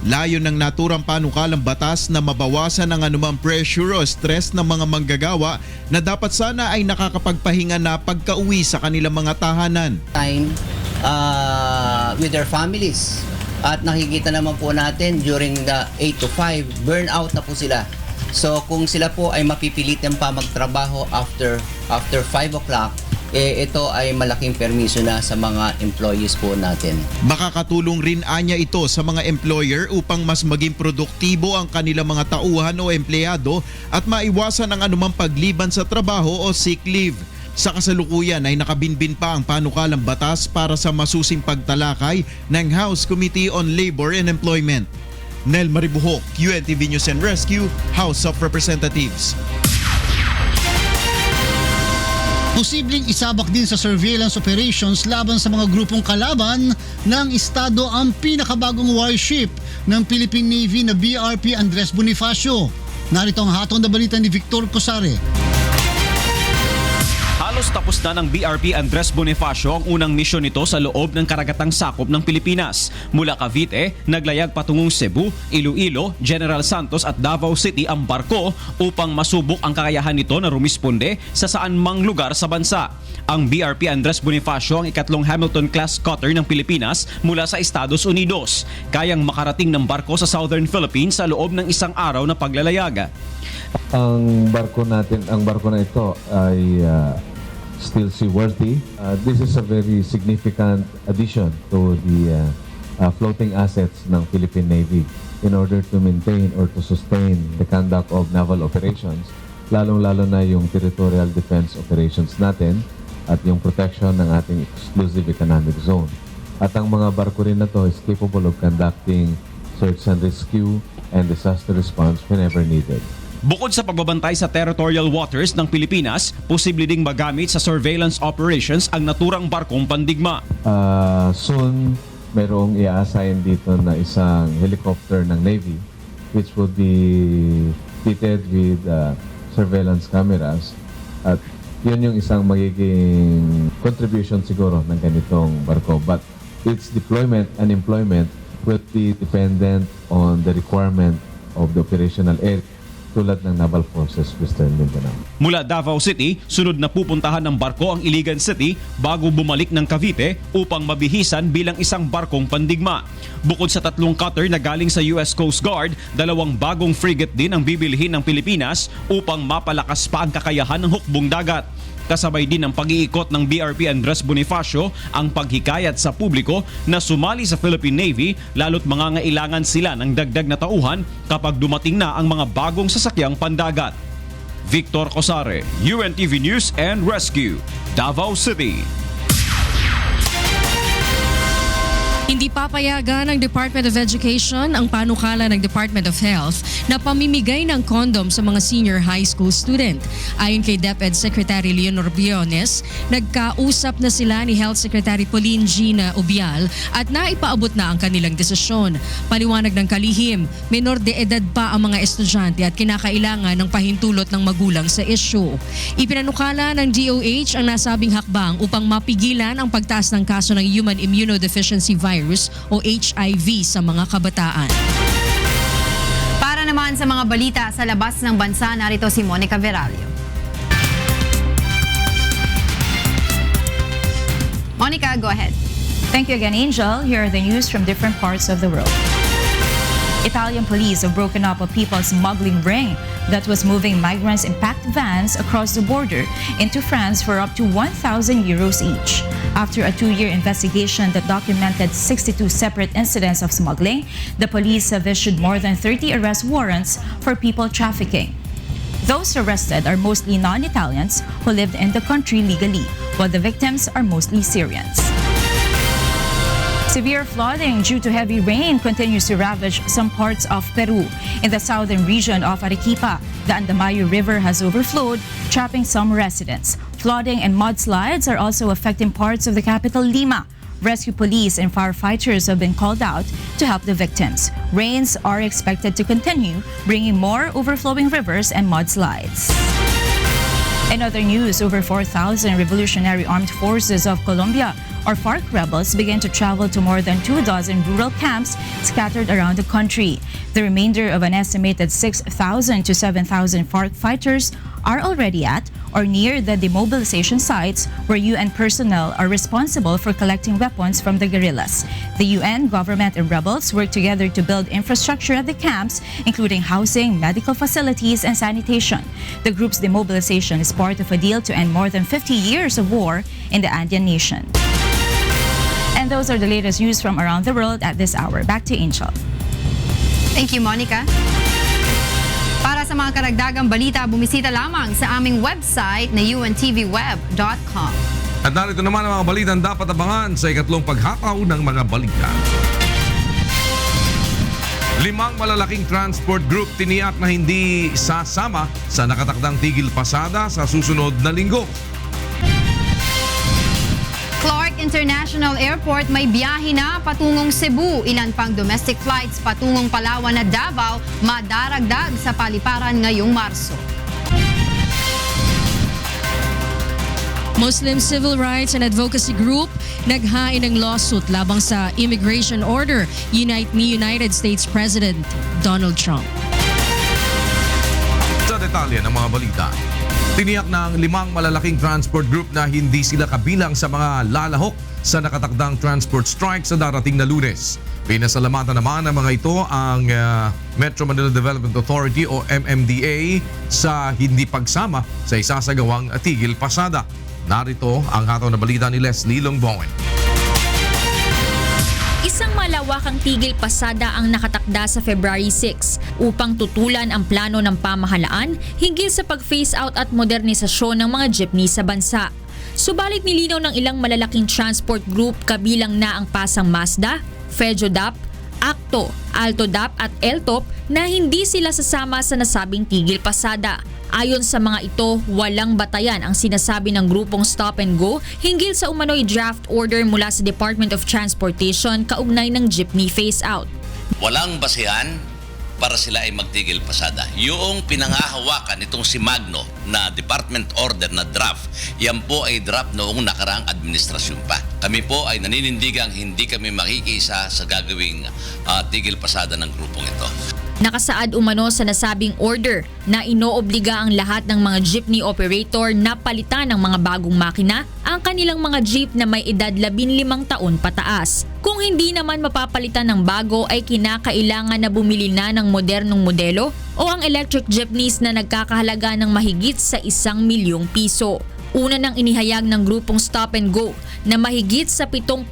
Layo ng naturang panukalang batas na mabawasan ang anumang pressure o stress ng mga manggagawa na dapat sana ay nakakapagpahinga na pagka-uwi sa kanilang mga tahanan. Time with their families. At nakikita naman po natin during the 8 to 5, burnout na po sila. So kung sila po ay mapipilitan pa magtrabaho after 5 o'clock, ito ay malaking permiso na sa mga employees po natin. Makakatulong rin anya ito sa mga employer upang mas maging produktibo ang kanilang mga tauhan o empleyado at maiwasan ang anumang pagliban sa trabaho o sick leave. Sa kasalukuyan ay nakabinbin pa ang panukalang batas para sa masusing pagtalakay ng House Committee on Labor and Employment. Nel Maribuhok, UNTV News and Rescue, House of Representatives. Posibleng isabak din sa surveillance operations laban sa mga grupong kalaban ng Estado ang pinakabagong warship ng Philippine Navy na BRP Andres Bonifacio. Narito ang hatong na balita ni Victor Cosare. Halos tapos na ng BRP Andres Bonifacio ang unang misyon nito sa loob ng karagatang sakop ng Pilipinas. Mula Cavite, naglayag patungong Cebu, Iloilo, General Santos at Davao City ang barko upang masubok ang kakayahan nito na rumisponde sa saan mang lugar sa bansa. Ang BRP Andres Bonifacio ang ikatlong Hamilton-class cutter ng Pilipinas mula sa Estados Unidos. Kayang makarating ng barko sa Southern Philippines sa loob ng isang araw na paglalayag. Ang barko na ito ay still seaworthy. This is a very significant addition to the floating assets ng Philippine Navy in order to maintain or to sustain the conduct of naval operations, lalong-lalo na yung territorial defense operations natin at yung protection ng ating exclusive economic zone. At ang mga barko rin na to is capable of conducting search and rescue and disaster response whenever needed. Bukod sa pagbabantay sa territorial waters ng Pilipinas, posible ding magamit sa surveillance operations ang naturang barkong pandigma. Soon, mayroong i-assign dito na isang helicopter ng Navy which will be fitted with surveillance cameras. At yun yung isang magiging contribution siguro ng ganitong barko. But its deployment and employment will be dependent on the requirement of the operational area, tulad ng Naval Forces Western Mindanao. Mula Davao City, sunod na pupuntahan ng barko ang Iligan City bago bumalik ng Cavite upang mabihisan bilang isang barkong pandigma. Bukod sa 3 cutter na galing sa US Coast Guard, 2 bagong frigate din ang bibilhin ng Pilipinas upang mapalakas pa ang kakayahan ng hukbong dagat. Kasabay din ng pag-iikot ng BRP Andres Bonifacio ang paghikayat sa publiko na sumali sa Philippine Navy lalo't mangangailangan sila ng dagdag na tauhan kapag dumating na ang mga bagong sasakyang pandagat. Victor Cosare, UNTV News and Rescue, Davao City. Hindi papayagan ng Department of Education ang panukala ng Department of Health na pamimigay ng condom sa mga senior high school student. Ayon kay DepEd Secretary Leonor Briones, nagkausap na sila ni Health Secretary Pauline Gina Ubial at naipaabot na ang kanilang desisyon. Paliwanag ng kalihim, menor de edad pa ang mga estudyante at kinakailangan ng pahintulot ng magulang sa issue. Ipinanukala ng DOH ang nasabing hakbang upang mapigilan ang pagtaas ng kaso ng Human Immunodeficiency Virus o HIV sa mga kabataan. Para naman sa mga balita sa labas ng bansa, narito si Monica Veralio. Monica, go ahead. Thank you again, Angel. Here are the news from different parts of the world. Italian police have broken up a people smuggling ring that was moving migrants in packed vans across the border into France for up to 1,000 euros each. After a 2-year investigation that documented 62 separate incidents of smuggling, the police have issued more than 30 arrest warrants for people trafficking. Those arrested are mostly non-Italians who lived in the country legally, while the victims are mostly Syrians. Severe flooding due to heavy rain continues to ravage some parts of Peru. In the southern region of Arequipa, the Andamayo River has overflowed, trapping some residents. Flooding and mudslides are also affecting parts of the capital, Lima. Rescue police and firefighters have been called out to help the victims. Rains are expected to continue, bringing more overflowing rivers and mudslides. In other news, over 4,000 Revolutionary Armed Forces of Colombia or FARC rebels began to travel to more than 24 rural camps scattered around the country. The remainder of an estimated 6,000 to 7,000 FARC fighters are already at or near the demobilization sites where UN personnel are responsible for collecting weapons from the guerrillas. The UN, government, and rebels work together to build infrastructure at the camps, including housing, medical facilities, and sanitation. The group's demobilization is part of a deal to end more than 50 years of war in the Andean nation. And those are the latest news from around the world at this hour. Back to Angel. Thank you, Monica. Para sa mga karagdagang balita, bumisita lamang sa aming website na untvweb.com. At narito naman ang mga balitang dapat abangan sa ikatlong paghataw ng mga balita. 5 malalaking transport group tiniyak na hindi sasama sa nakatakdang tigil pasada sa susunod na linggo. Clark International Airport may biyahe na patungong Cebu. Ilan pang domestic flights patungong Palawan at Davao madaragdag sa paliparan ngayong Marso. Muslim Civil Rights and Advocacy Group naghain ng lawsuit labang sa immigration order ni United States President Donald Trump. Sa detalye ng mga balita, tiniyak ng 5 malalaking transport group na hindi sila kabilang sa mga lalahok sa nakatakdang transport strike sa darating na Lunes. Pinasalamatan naman ng mga ito ang Metro Manila Development Authority o MMDA sa hindi pagsama sa isasagawang tigil pasada. Narito ang hataw na balita ni Leslie Longbowen. Isang malawakang tigil pasada ang nakatakda sa February 6 upang tutulan ang plano ng pamahalaan hinggil sa pag-phase out at modernisasyon ng mga jeepney sa bansa. Subalit nilinaw ng ilang malalaking transport group kabilang na ang Pasang Mazda, FEJODAP, ACTO, ALTODAP at ELTOP na hindi sila sasama sa nasabing tigil pasada. Ayon sa mga ito, walang batayan ang sinasabi ng grupong Stop and Go hinggil sa umano'y draft order mula sa Department of Transportation kaugnay ng jeepney phase-out. Walang basehan para sila ay magtigil pasada. Yung pinangahawakan itong si Magno na department order na draft, yan po ay draft noong nakaraang administrasyon pa. Kami po ay naninindigang hindi kami makikiisa sa gagawing tigil pasada ng grupong ito. Nakasaad umano sa nasabing order na inoobliga ang lahat ng mga jeepney operator na palitan ng mga bagong makina ang kanilang mga jeep na may edad 15 taon pataas. Kung hindi naman mapapalitan ng bago ay kinakailangan na bumili na ng modernong modelo o ang electric jeepneys na nagkakahalaga ng mahigit sa 1 milyong piso. Una nang inihayag ng grupong Stop and Go na mahigit sa 70,000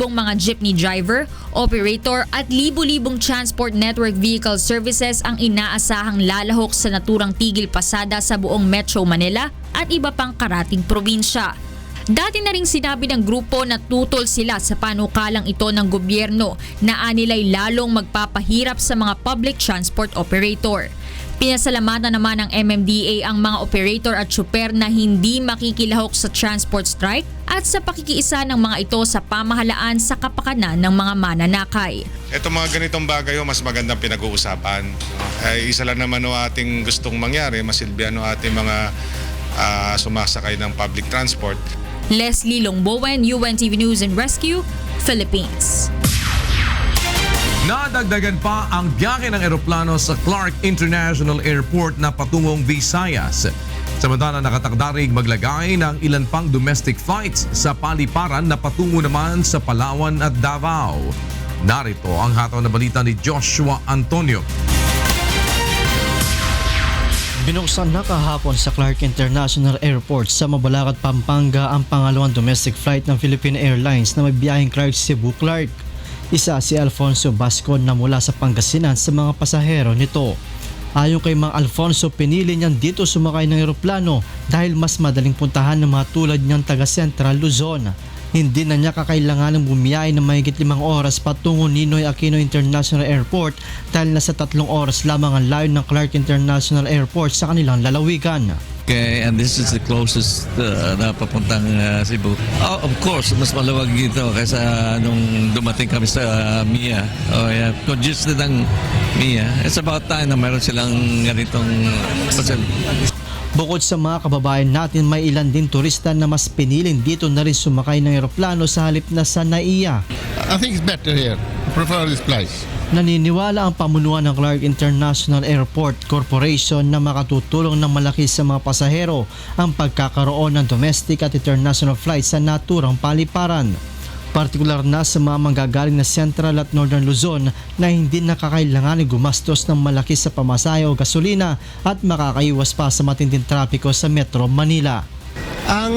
mga jeepney driver, operator at libu-libong transport network vehicle services ang inaasahang lalahok sa naturang tigil pasada sa buong Metro Manila at iba pang karating probinsya. Dati na ring sinabi ng grupo na tutol sila sa panukalang ito ng gobyerno na anilay lalong magpapahirap sa mga public transport operator. Pinasalamatan naman ng MMDA ang mga operator at tsuper na hindi makikilahok sa transport strike at sa pakikiisa ng mga ito sa pamahalaan sa kapakanan ng mga mananakay. Ito mga ganitong bagay mas magandang pinag-uusapan. Isa lang naman ating gustong mangyari, masilbihan ating mga sumasakay ng public transport. Leslie Longbowen, UNTV News and Rescue, Philippines. Nadagdagan pa ang biyahe ng eroplano sa Clark International Airport na patungong Visayas. Samantala nakatakda ring maglagay ng ilan pang domestic flights sa paliparan na patungo naman sa Palawan at Davao. Narito ang hataw na balita ni Joshua Antonio. Binuksan na kahapon sa Clark International Airport sa Mabalacat, Pampanga ang pangalawang domestic flight ng Philippine Airlines na may biyaheng Clark-Cebu-Clark. Isa si Alfonso Bascon na mula sa Pangasinan sa mga pasahero nito. Ayon kay Mang Alfonso, pinili niyang dito sumakay ng eroplano dahil mas madaling puntahan ng mga tulad niyang taga Central Luzon. Hindi na niya kakailangan ng bumiyahe ng mahigit 5 oras patungo Ninoy Aquino International Airport dahil nasa 3 oras lamang ang layo ng Clark International Airport sa kanilang lalawigan. Okay, and this is the closest na papuntang Cebu. Of course, mas maluwag dito kaysa nung dumating kami sa MIA. Congested ang MIA. It's about time na mayroon silang ganitong facility. Bukod sa mga kababayan natin, may ilan din turista na mas piniling dito na rin sumakay ng eroplano sa halip na sa NAIA. I think it's better here. I prefer this place. Naniniwala ang pamunuan ng Clark International Airport Corporation na makatutulong ng malaki sa mga pasahero ang pagkakaroon ng domestic at international flights sa naturang paliparan. Partikular na sa mga manggagaling na Central at Northern Luzon na hindi nakakailangan gumastos ng malaki sa pamasahe o gasolina at makakaiwas pa sa matinding trapiko sa Metro Manila. Ang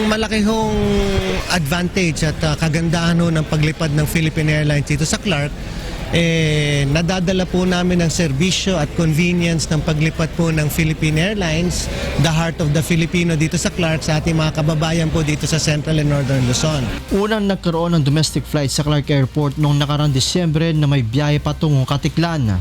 malaki hong advantage at kagandahan ng paglipad ng Philippine Airlines dito sa Clark, nadadala po namin ang serbisyo at convenience ng paglipat po ng Philippine Airlines, the heart of the Filipino dito sa Clark, sa ating mga kababayan po dito sa Central and Northern Luzon. Unang nagkaroon ng domestic flight sa Clark Airport noong nakarang Disyembre na may biyahe patungong Katiklan.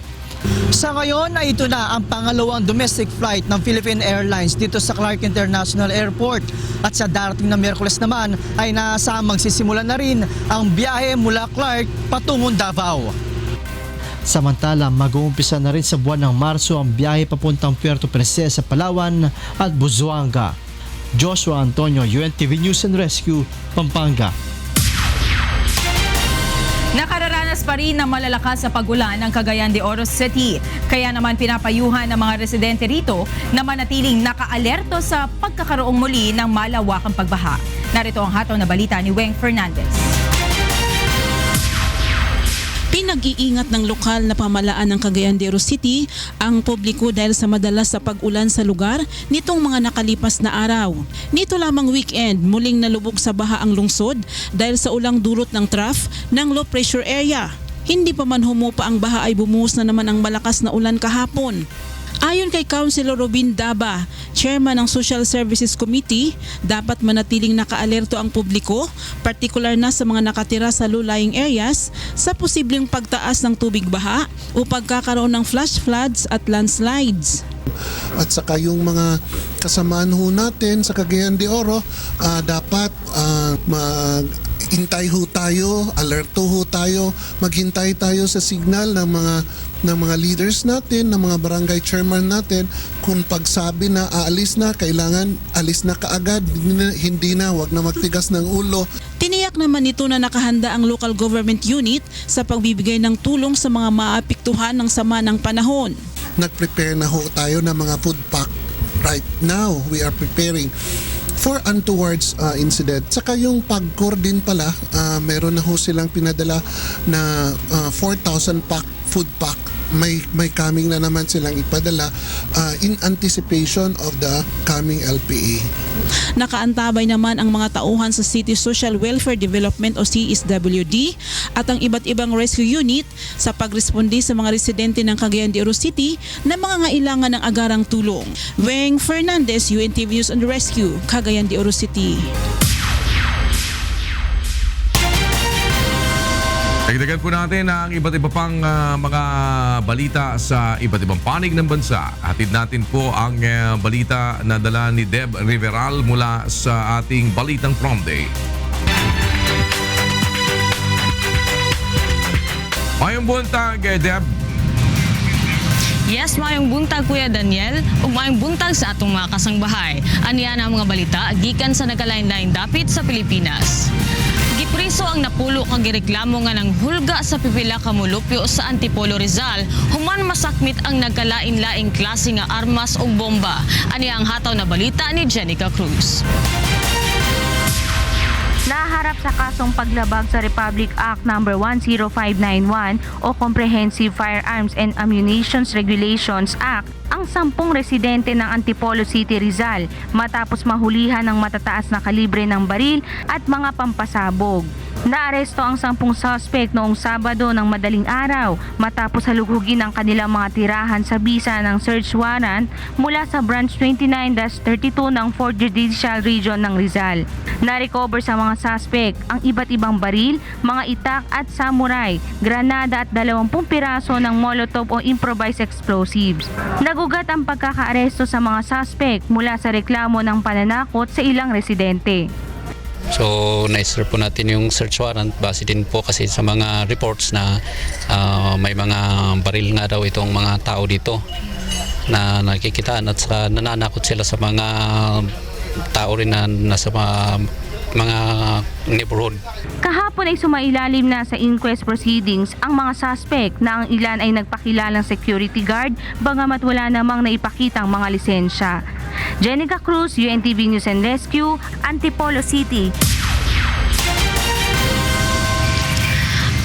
Sa ngayon ay ito na ang pangalawang domestic flight ng Philippine Airlines dito sa Clark International Airport. At sa darating na Miyerkules naman ay nasa magsisimula na rin ang biyahe mula Clark patungong Davao. Samantala, mag-uumpisa na rin sa buwan ng Marso ang biyahe papuntang Puerto Princesa, Palawan at Buzuanga. Joshua Antonio, UNTV News and Rescue, Pampanga. Nakararanas pa rin ng malalakas sa pagulan ang Cagayan de Oro City. Kaya naman pinapayuhan ng mga residente rito na manatiling nakaalerto sa pagkakaroong muli ng malawakang pagbaha. Narito ang hataw na balita ni Weng Fernandez. Pinag-iingat ng lokal na pamahalaan ng Cagayan de Oro City ang publiko dahil sa madalas sa pag-ulan sa lugar nitong mga nakalipas na araw. Nito lamang weekend, muling nalubog sa baha ang lungsod dahil sa ulang dulot ng trough ng low pressure area. Hindi pa man humupa ang baha ay bumuhos na naman ang malakas na ulan kahapon. Ayon kay Councilor Robin Daba, Chairman ng Social Services Committee, dapat manatiling nakaalerto ang publiko, partikular na sa mga nakatira sa low-lying areas, sa posibleng pagtaas ng tubig baha o pagkakaroon ng flash floods at landslides. At saka yung mga kasamaan ho natin sa Cagayan de Oro, dapat hintay ho tayo, alerto ho tayo, maghintay tayo sa signal ng mga leaders natin, ng mga barangay chairman natin. Kung pagsabi na aalis na, kailangan alis na kaagad, hindi na, wag na magtigas ng ulo. Tiniyak naman nito na nakahanda ang local government unit sa pagbibigay ng tulong sa mga maapektuhan ng sama ng panahon. Nag-prepare na ho tayo ng mga food pack. Right now, we are preparing for untowards incident. Saka yung PAGCOR din pala, meron na ho silang pinadala na 4,000 pack food pack. May coming na naman silang ipadala in anticipation of the coming LPA. Nakaantabay naman ang mga tauhan sa City Social Welfare Development o CSWD at ang iba't ibang rescue unit sa pagresponde sa mga residente ng Cagayan de Oro City na mga ngailangan ng agarang tulong. Weng Fernandez, UNTV News and Rescue, Cagayan de Oro City. Dagdagan po natin ang iba't iba pang mga balita sa iba't ibang panig ng bansa. Hatid natin po ang balita na dala ni Deb Riveral mula sa ating Balitang Prom Day. Mayong buntag, Deb. Yes, mayong buntag Kuya Daniel ug mayong buntag sa atong mga kasangbahay. Aniya na ang mga balita gikan sa nagalain-lain dapit sa Pilipinas. Gipriso ang napulo kang gireklamo nga ng hulga sa pipila ka mulupyo sa Antipolo Rizal human masakmit ang nagkalain-laing klase nga armas ug bomba. Aniya ang hataw na balita ni Jenica Cruz. Naharap sa kasong paglabag sa Republic Act No. 10591 o Comprehensive Firearms and Ammunitions Regulations Act ang 10 residente ng Antipolo City, Rizal matapos mahulihan ng matataas na kalibre ng baril at mga pampasabog. Naaresto ang 10 suspect noong Sabado ng madaling araw matapos halughugin ang kanilang mga tirahan sa bisa ng search warrant mula sa Branch 29-32 ng 4th Judicial Region ng Rizal. Na-recover sa mga suspect ang iba't ibang baril, mga itak at samurai, granada at 20 piraso ng molotov o improvised explosives. Nagugat ang pagkakaaresto sa mga suspect mula sa reklamo ng pananakot sa ilang residente. So, na-serve po natin yung search warrant base din po kasi sa mga reports na may mga baril nga daw itong mga tao dito na nakikitaan at nananakot sila sa mga tao rin na nasa mga neighborhood. Kahapon ay sumailalim na sa inquest proceedings ang mga suspect na ang ilan ay nagpakilalang security guard bagamat wala namang naipakitang mga lisensya. Jenica Cruz, UNTV News and Rescue, Antipolo City.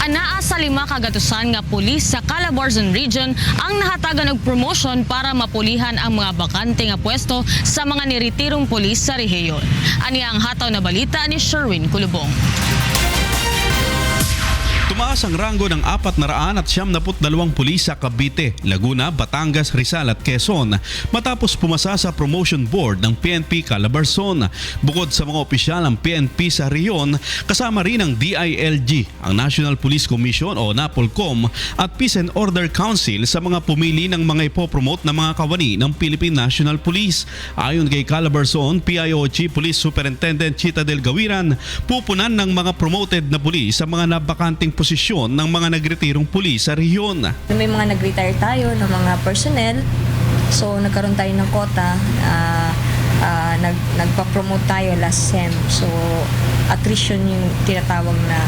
Anaa sa 5 kagatusan nga pulis sa Calabarzon Region ang nahatagan og promotion para mapulihan ang mga bakante nga pwesto sa mga niretirong pulis sa rehiyon. Ani ang hataw na balita ni Sherwin Kulubong. Tumaas ang ranggo ng 472 pulis sa Cavite, Laguna, Batangas, Rizal at Quezon matapos pumasa sa promotion board ng PNP Calabarzon. Bukod sa mga opisyal ng PNP sa rehiyon, kasama rin ang DILG, ang National Police Commission o NAPOLCOM at Peace and Order Council sa mga pumili ng mga ipopromote na mga kawani ng Philippine National Police. Ayon kay Calabarzon, PIO Chief Police Superintendent Chita Del Gawiran, pupunan ng mga promoted na pulis sa mga nabakanting posisyon ng mga nagretirong pulis sa rehiyon. May mga nag-retire tayo ng mga personnel, so nagkaroon tayo ng quota, nagpa-promote tayo last SEM. So attrition yung tinatawag na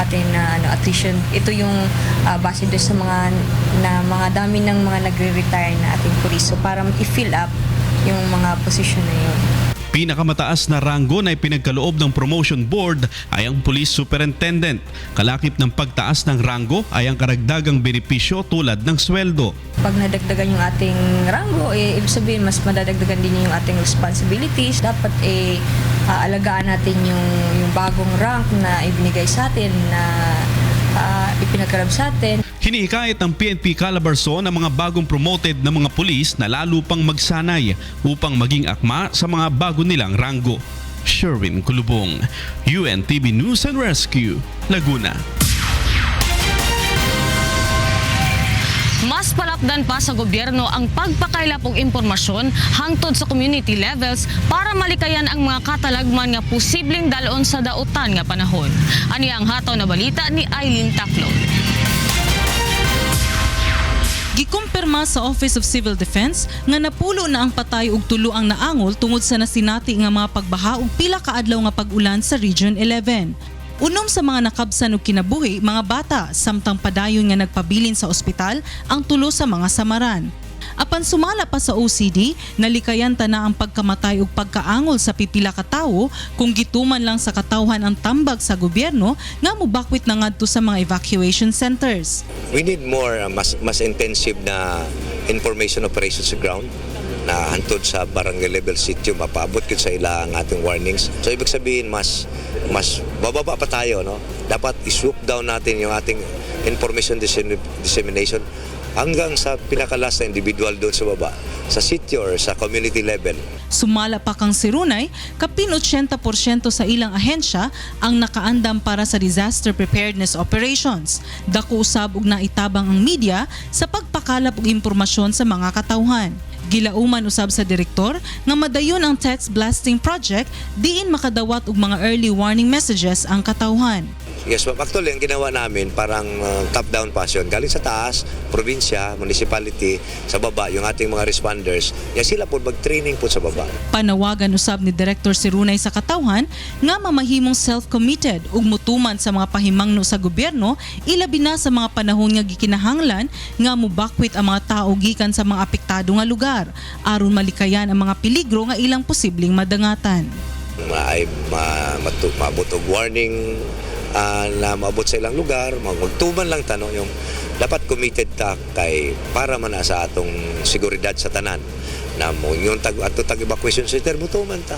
ating attrition. Ito yung base doon sa mga dami ng mga nagre-retire na ating pulis. So para i-fill up yung mga posisyon na yun. Pinakamataas na ranggo na ipinagkaloob ng promotion board ay ang police superintendent. Kalakip ng pagtaas ng ranggo ay ang karagdagang benepisyo tulad ng sweldo. Pag nadagdagan yung ating ranggo, ibig sabihin mas madadagdagan din yung ating responsibilities. Dapat alagaan natin yung bagong rank na ibinigay sa atin, na ipinagkaloob sa atin. Hinihikayat ng PNP Calabarzon ang mga bagong promoted na mga pulis na lalo pang magsanay upang maging akma sa mga bago nilang ranggo. Sherwin Kulubong, UNTV News and Rescue, Laguna. Mas palapdan pa sa gobyerno ang pagpakailap og impormasyon hangtod sa community levels para malikayan ang mga katalagman nga posibleng dalon sa dautan nga panahon. Ani ang hataw na balita ni Eileen Taclon. Gikumpirma sa Office of Civil Defense nga napulo na ang patay ug tulo ang naangol tungod sa nasinati nga mga pagbaha ug pila ka adlaw nga pag-ulan sa Region 11. Unom sa mga nakabsan og kinabuhi, mga bata, samtang padayon nga nagpabilin sa ospital ang tulo sa mga samaran. Apan sumala pa sa OCD, nalikayan ta na ang pagkamatay ug pagkaangol sa pipila ka tawo kung gituman lang sa katawhan ang tambag sa gobyerno nga mobakwit na ngadto sa mga evacuation centers. We need more mas intensive na information operations sa ground na hantod sa barangay level sitio mapaabot gid sa ila ang ating warnings. So ibig sabihin mas bababa pa tayo, no? Dapat i-swoop down natin yung ating information dissemination hanggang sa pinakalas na individual doon sa baba, sa city or sa community level. Sumala pa kang Sirunay, kapin 80% sa ilang ahensya ang nakaandam para sa disaster preparedness operations. Dako usab og naitabang ang media sa pagpakalap og impormasyon sa mga katawhan. Gilauman usab sa direktor nga madayon ang text blasting project diin makadawat og mga early warning messages ang katawhan. Yes, ma'am. Actually, ang ginawa namin parang top-down passion. Galing sa taas, probinsya, municipality, sa baba, yung ating mga responders, yan sila po mag-training po sa baba. Panawagan usab ni Director Sirunay sa katawhan nga mamahimong self-committed ug mutuman sa mga pahimangno sa gobyerno, ilabi na sa mga panahon nga gikinahanglan nga mobakwit ang mga tao gikan sa mga apektado nga lugar aron malikayan ang mga peligro nga ilang posibleng madangatan. Ay maabot og warning na maabot sa ilang lugar, magtuman lang tanong yung dapat committed ta kay para man sa atong seguridad sa tanan na mo yung tag-evacuation center mutuman ta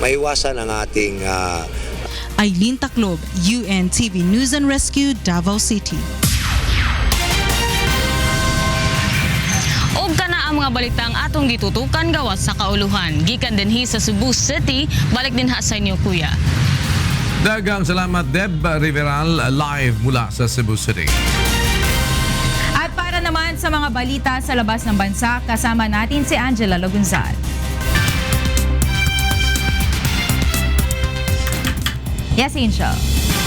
maiwasan ang ating Aileen Taclob, UNTV News and Rescue, Davao City. Og kana ang mga balitang atong gitutukan gawas sa kauluhan. Gikan dinhi sa Cebu City, balik din ha sa inyo kuya. Dagang salamat Deb Riveral live mula sa Cebu City. At para naman sa mga balita sa labas ng bansa, kasama natin si Angela Logunzal. Yes, Angel.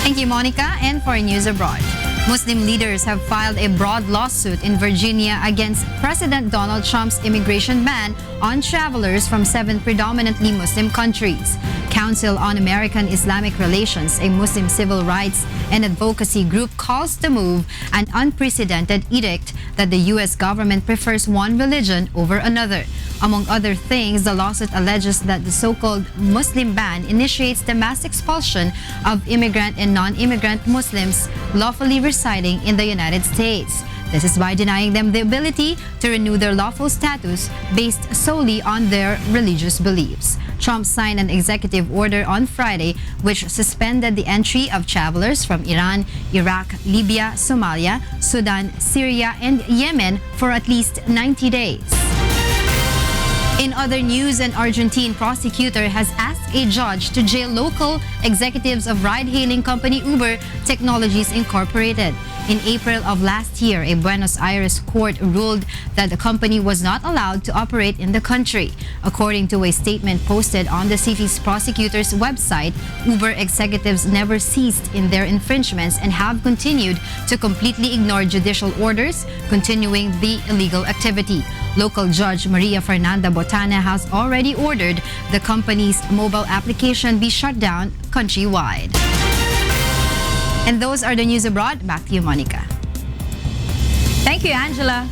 Thank you, Monica. And for News Abroad. Muslim leaders have filed a broad lawsuit in Virginia against President Donald Trump's immigration ban on travelers from 7 predominantly Muslim countries. Council on American Islamic Relations, a Muslim civil rights and advocacy group, calls the move an unprecedented edict that the U.S. government prefers one religion over another. Among other things, the lawsuit alleges that the so-called Muslim ban initiates the mass expulsion of immigrant and non-immigrant Muslims lawfully residing in the United States. This is by denying them the ability to renew their lawful status based solely on their religious beliefs. Trump signed an executive order on Friday which suspended the entry of travelers from Iran, Iraq, Libya, Somalia, Sudan, Syria, and Yemen for at least 90 days. In other news, an Argentine prosecutor has asked a judge to jail local executives of ride-hailing company Uber Technologies Incorporated. In April of last year, a Buenos Aires court ruled that the company was not allowed to operate in the country. According to a statement posted on the city's prosecutor's website, Uber executives never ceased in their infringements and have continued to completely ignore judicial orders, continuing the illegal activity. Local judge Maria Fernanda Botana has already ordered the company's mobile application be shut down countrywide. And those are the news abroad. Back to you, Monica. Thank you, Angela.